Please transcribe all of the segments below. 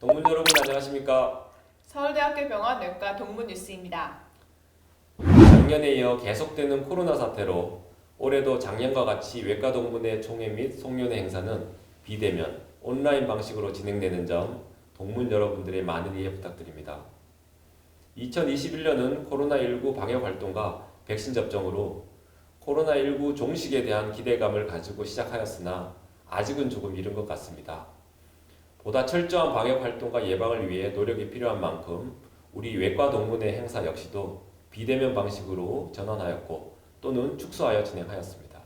동문 여러분 안녕하십니까? 서울대학교 병원 외과 동문 뉴스입니다. 작년에 이어 계속되는 코로나 사태로 올해도 작년과 같이 외과 동문회 총회 및 송년회 행사는 비대면, 온라인 방식으로 진행되는 점 동문 여러분들의 많은 이해 부탁드립니다. 2021년은 코로나19 방역 활동과 백신 접종으로 코로나19 종식에 대한 기대감을 가지고 시작하였으나 아직은 조금 이른 것 같습니다. 보다 철저한 방역 활동과 예방을 위해 노력이 필요한 만큼 우리 외과 동문회 행사 역시도 비대면 방식으로 전환하였고 또는 축소하여 진행하였습니다.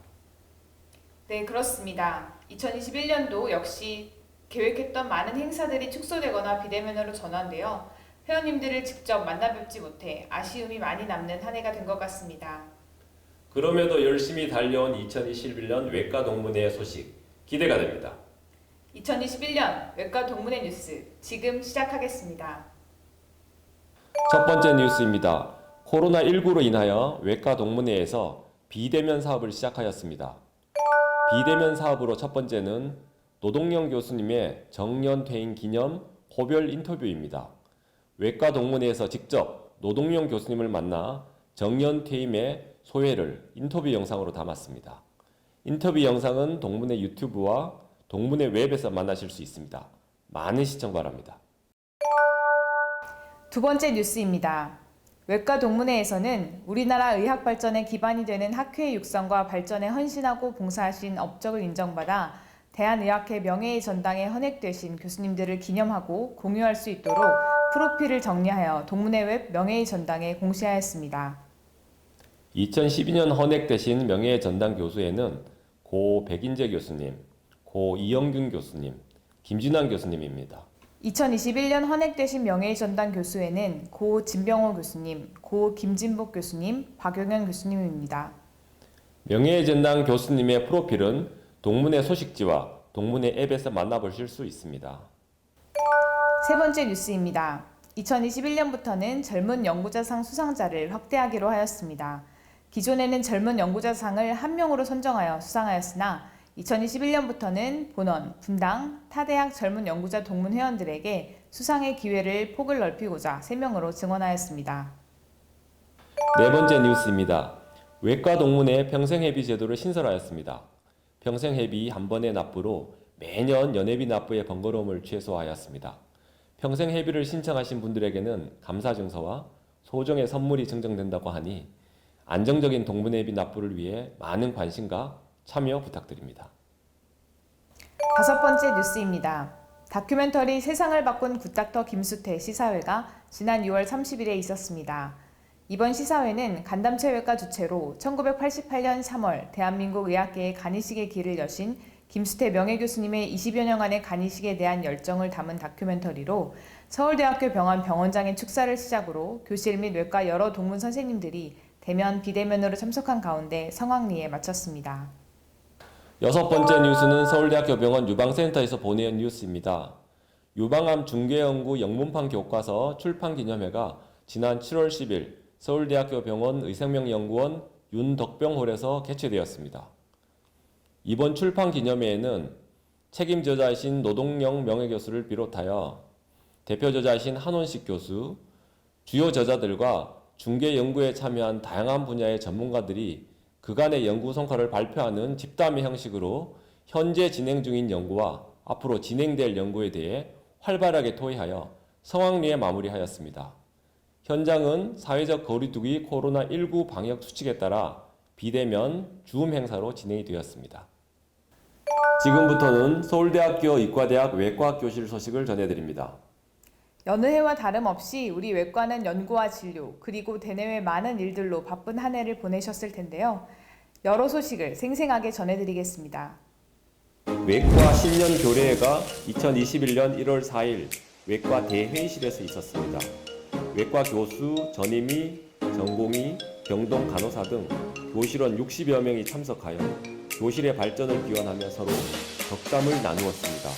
네, 그렇습니다. 2021년도 역시 계획했던 많은 행사들이 축소되거나 비대면으로 전환되어 회원님들을 직접 만나 뵙지 못해 아쉬움이 많이 남는 한 해가 된 것 같습니다. 그럼에도 열심히 달려온 2021년 외과 동문회의 소식 기대가 됩니다. 2021년 외과 동문회 뉴스 지금 시작하겠습니다. 첫 번째 뉴스입니다. 코로나19로 인하여 외과 동문회에서 비대면 사업을 시작하였습니다. 비대면 사업으로 첫 번째는 노동영 교수님의 정년 퇴임 기념 고별 인터뷰입니다. 외과 동문회에서 직접 노동영 교수님을 만나 정년 퇴임의 소회를 인터뷰 영상으로 담았습니다. 인터뷰 영상은 동문회 유튜브와 동문회 웹에서 만나실 수 있습니다. 많은 시청 바랍니다. 두 번째 뉴스입니다. 외과 동문회에서는 우리나라 의학 발전의 기반이 되는 학회의 육성과 발전에 헌신하고 봉사하신 업적을 인정받아 대한의학회 명예의 전당에 헌액되신 교수님들을 기념하고 공유할 수 있도록 프로필을 정리하여 동문회 웹 명예의 전당에 공시하였습니다. 2012년 헌액되신 명예의 전당 교수에는 고 백인재 교수님, 고 이영균 교수님, 김진환 교수님입니다. 2021년 헌액되신 명예의 전당 교수에는 고 진병호 교수님, 고 김진복 교수님, 박용현 교수님입니다. 명예의 전당 교수님의 프로필은 동문회 소식지와 동문회 앱에서 만나보실 수 있습니다. 세 번째 뉴스입니다. 2021년부터는 젊은 연구자상 수상자를 확대하기로 하였습니다. 기존에는 젊은 연구자상을 한 명으로 선정하여 수상하였으나 2021년부터는 본원, 분당, 타대학 젊은 연구자 동문 회원들에게 수상의 기회를 폭을 넓히고자 3명으로 증원하였습니다. 네 번째 뉴스입니다. 외과 동문회 평생회비 제도를 신설하였습니다. 평생회비 한 번의 납부로 매년 연회비 납부의 번거로움을 최소화하였습니다. 평생회비를 신청하신 분들에게는 감사증서와 소정의 선물이 증정된다고 하니 안정적인 동문회비 납부를 위해 많은 관심과 참여 부탁드립니다. 다섯 번째 뉴스입니다. 다큐멘터리 세상을 바꾼 굿닥터 김수태 시사회가 지난 6월 30일에 있었습니다. 이번 시사회는 간담체외과 주최로 1988년 3월 대한민국 의학계의 간이식의 길을 여신 김수태 명예교수님의 20여 년간의 간이식에 대한 열정을 담은 다큐멘터리로 서울대학교 병원 병원장의 축사를 시작으로 교실 및 외과 여러 동문 선생님들이 대면, 비대면으로 참석한 가운데 성황리에 마쳤습니다. 여섯 번째 뉴스는 서울대학교 병원 유방센터에서 보내온 뉴스입니다. 유방암 중개연구 영문판 교과서 출판 기념회가 지난 7월 10일 서울대학교 병원 의생명연구원 윤덕병홀에서 개최되었습니다. 이번 출판 기념회에는 책임 저자이신 노동영 명예교수를 비롯하여 대표 저자이신 한원식 교수, 주요 저자들과 중개 연구에 참여한 다양한 분야의 전문가들이 그간의 연구 성과를 발표하는 집담회 형식으로 현재 진행 중인 연구와 앞으로 진행될 연구에 대해 활발하게 토의하여 성황리에 마무리하였습니다. 현장은 사회적 거리두기 코로나19 방역 수칙에 따라 비대면 줌 행사로 진행이 되었습니다. 지금부터는 서울대학교 의과대학 외과학 교실 소식을 전해드립니다. 여느 해와 다름없이 우리 외과는 연구와 진료 그리고 대내외 많은 일들로 바쁜 한 해를 보내셨을 텐데요. 여러 소식을 생생하게 전해드리겠습니다. 외과 신년 교례회가 2021년 1월 4일 외과 대회의실에서 있었습니다. 외과 교수, 전임의, 전공의, 병동 간호사 등 교실원 60여 명이 참석하여 교실의 발전을 기원하며 서로 덕담을 나누었습니다.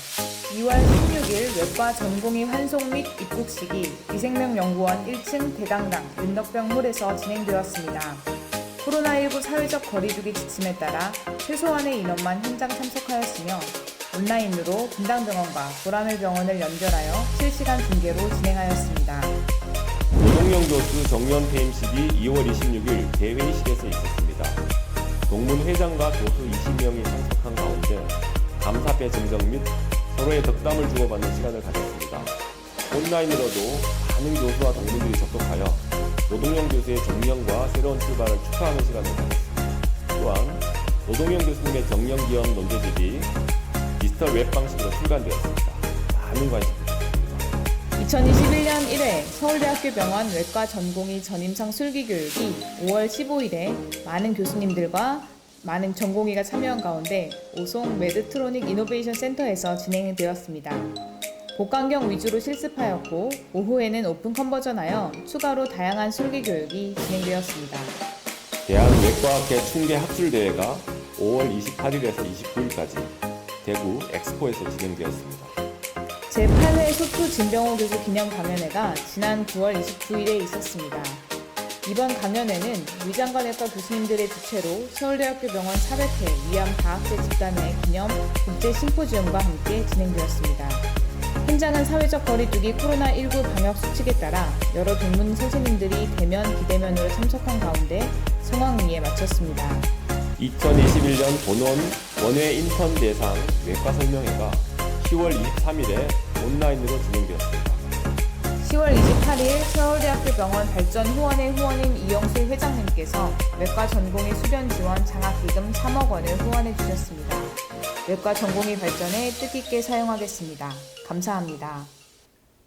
2월 16일 외과 전공의 환송 및 입국식이 의생명연구원 1층 대강당 윤덕병홀에서 진행되었습니다. 코로나19 사회적 거리두기 지침에 따라 최소한의 인원만 현장 참석하였으며 온라인으로 분당병원과 보라매 병원을 연결하여 실시간 중계로 진행하였습니다. 노동영 교수 정년 퇴임식이 2월 26일 대회의실에서 있었습니다. 동문 회장과 교수 20명이 참석한 가운데 감사패 증정 및 서로의 덕담을 주고받는 시간을 가졌습니다. 온라인으로도 많은 교수와 동문들이 접속하여 노동영 교수의 정년과 새로운 출발을 축하하는 시간을 가졌습니다. 또한 노동영 교수님의 정년 기원 논제집이 디지털 웹 방식으로 출간되었습니다. 많은 관심 부탁드립니다. 2021년 1회 서울대학교 병원 외과 전공의 전임상 술기교육이 5월 15일에 많은 교수님들과 많은 전공의가 참여한 가운데 오송 메드트로닉 이노베이션 센터에서 진행되었습니다. 복강경 위주로 실습하였고 오후에는 오픈 컨버전하여 추가로 다양한 술기 교육이 진행되었습니다. 대한외과학회 충계 학술대회가 5월 28일에서 29일까지 대구 엑스포에서 진행되었습니다. 제8회 소투 진병호 교수 기념 강연회가 지난 9월 29일에 있었습니다. 이번 강연회는 위장관외과 교수님들의 주최로 서울대학교 병원 400회 위암 다학제 집단회 기념 국제 심포지엄과 함께 진행되었습니다. 현장은 사회적 거리두기 코로나19 방역 수칙에 따라 여러 동문 선생님들이 대면, 비대면으로 참석한 가운데 성황리에 마쳤습니다. 2021년 본원 원외 인턴 대상 외과 설명회가 10월 23일에 온라인으로 진행되었습니다. 10월 28일 서울대학교 병원 발전 후원회 후원인 이영수 회장님께서 외과 전공의 수련 지원 장학기금 3억 원을 후원해 주셨습니다. 외과 전공의 발전에 뜻있게 사용하겠습니다. 감사합니다.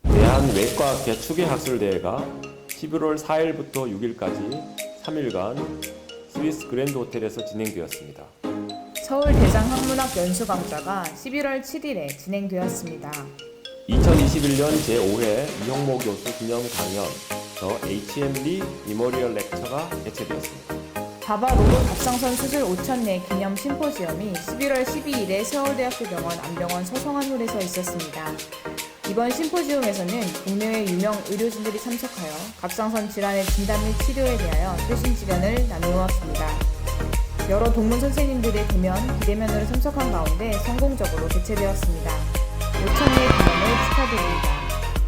대한외과학회 추계학술대회가 11월 4일부터 6일까지 3일간 스위스 그랜드 호텔에서 진행되었습니다. 서울 대장학문학 연수강좌가 11월 7일에 진행되었습니다. 2021년 제5회 이형모 교수 기념 강연 더 HMD 미모리얼 렉처가 개최되었습니다. 바바 로봇 갑상선 수술 5,000례 기념 심포지엄이 11월 12일에 서울대학교 병원 안병원 서성한홀에서 있었습니다. 이번 심포지엄에서는 국내외 유명 의료진들이 참석하여 갑상선 질환의 진단 및 치료에 대하여 최신 지견을 나누었습니다. 여러 동문 선생님들의 대면, 비대면으로 참석한 가운데 성공적으로 개최되었습니다. 5,000례 기념을 축하드립니다.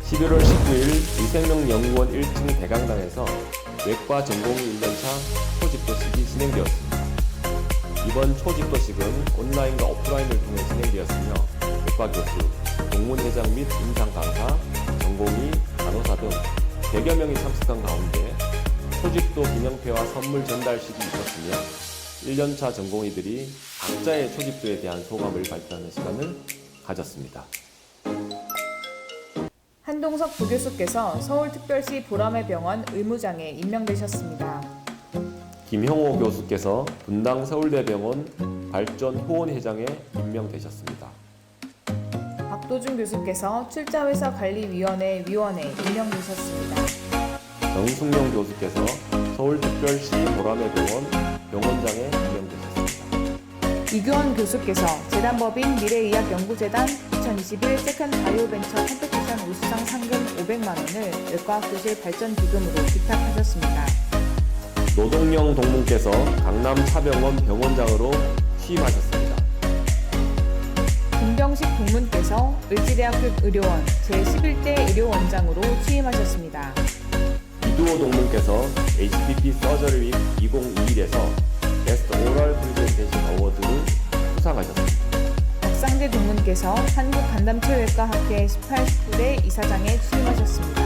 11월 19일 유생명연구원 1층 대강당에서 외과 전공의 1년차 초집도식이 진행되었습니다. 이번 초집도식은 온라인과 오프라인을 통해 진행되었으며 외과 교수, 동문회장 및 임상 강사, 전공의, 간호사 등 100여 명이 참석한 가운데 초집도 기념패와 선물 전달식이 있었으며 1년차 전공의들이 각자의 초집도에 대한 소감을 발표하는 시간을 가졌습니다. 한동석 부교수께서 서울특별시 보라매병원 의무장에 임명되셨습니다. 김형호 교수께서 분당 서울대병원 발전 후원회장에 임명되셨습니다. 박도준 교수께서 출자회사관리위원회 위원에 임명되셨습니다. 정승용 교수께서 서울특별시 보라매병원 병원장에 임명되셨습니다. 이규원 교수께서 재단법인 미래의학연구재단 2021 세컨드 바이오벤처 컴페티션 우수상 상금 500만 원을 외과학교실 발전기금으로 기탁하셨습니다. 노동영 동문께서 강남차병원 병원장으로 취임하셨습니다. 김병식 동문께서 을지대학교 의료원 제11대 의료원장으로 취임하셨습니다. 이두호 동문께서 HPP 서저리 윅 2021에서 베스트 오럴 프리젠테이션 어워드를 수상하셨습니다. 박상재 동문께서 한국간담체외과학회 18대 이사장에 취임하셨습니다.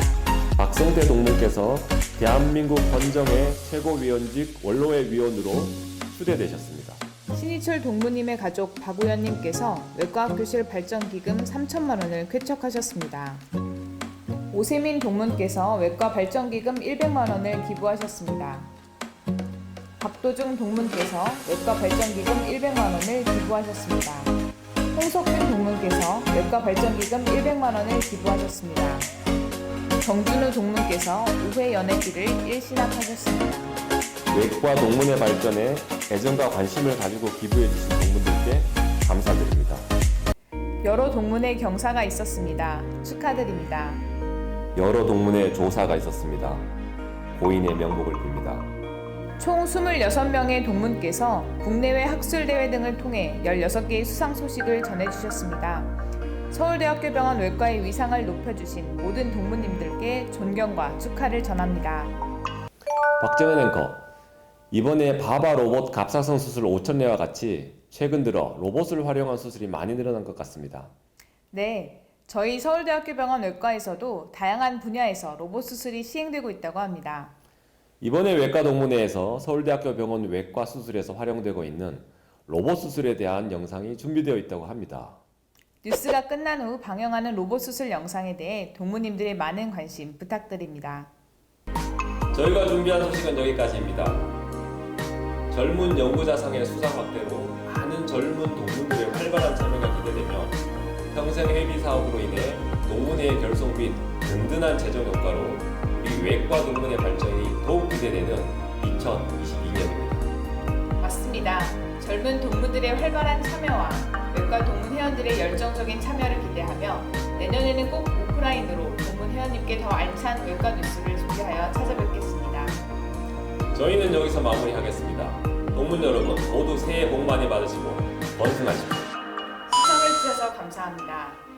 박성태 동문께서 대한민국 헌정의 최고위원직 원로회 위원으로 추대되셨습니다. 신희철 동무님의 가족 박우현님께서 외과학교실 발전기금 3천만 원을 쾌척하셨습니다. 오세민 동문께서 외과 발전기금 100만 원을 기부하셨습니다. 박도중 동문께서 외과 발전기금 100만 원을 기부하셨습니다. 홍석균 동문께서 외과 발전기금 100만 원을 기부하셨습니다. 정준우 동문께서 우회 연회비를 일시납하셨습니다. 외과 동문의 발전에 애정과 관심을 가지고 기부해 주신 동문들께 감사드립니다. 여러 동문의 경사가 있었습니다. 축하드립니다. 여러 동문의 조사가 있었습니다. 고인의 명복을 빕니다. 총 26명의 동문께서 국내외 학술대회 등을 통해 16개의 수상 소식을 전해주셨습니다. 서울대학교 병원 외과의 위상을 높여주신 모든 동문님들께 존경과 축하를 전합니다. 박정현 앵커, 이번에 바바 로봇 갑상선 수술 5,000대와 같이 최근 들어 로봇을 활용한 수술이 많이 늘어난 것 같습니다. 네, 저희 서울대학교 병원 외과에서도 다양한 분야에서 로봇 수술이 시행되고 있다고 합니다. 이번에 외과 동문회에서 서울대학교 병원 외과 수술에서 활용되고 있는 로봇 수술에 대한 영상이 준비되어 있다고 합니다. 뉴스가 끝난 후 방영하는 로봇 수술 영상에 대해 동무님들의 많은 관심 부탁드립니다. 저희가 준비한 소식은 여기까지입니다. 젊은 연구자상의 수상 확대로 많은 젊은 동문들의 활발한 참여가 기대되며 평생 회비 사업으로 인해 동문회의 결속 및 든든한 재정 효과로 우리 외과 동문회 발전이 더욱 기대되는 2022년입니다. 맞습니다. 젊은 동무들의 활발한 참여와 외과 동문 회원들의 열정적인 참여를 기대하며 내년에는 꼭 오프라인으로 동문 회원님께 더 알찬 외과 뉴스를 준비하여 찾아뵙겠습니다. 저희는 여기서 마무리하겠습니다. 동문 여러분 모두 새해 복 많이 받으시고 건승하십시오. 시청해주셔서 감사합니다.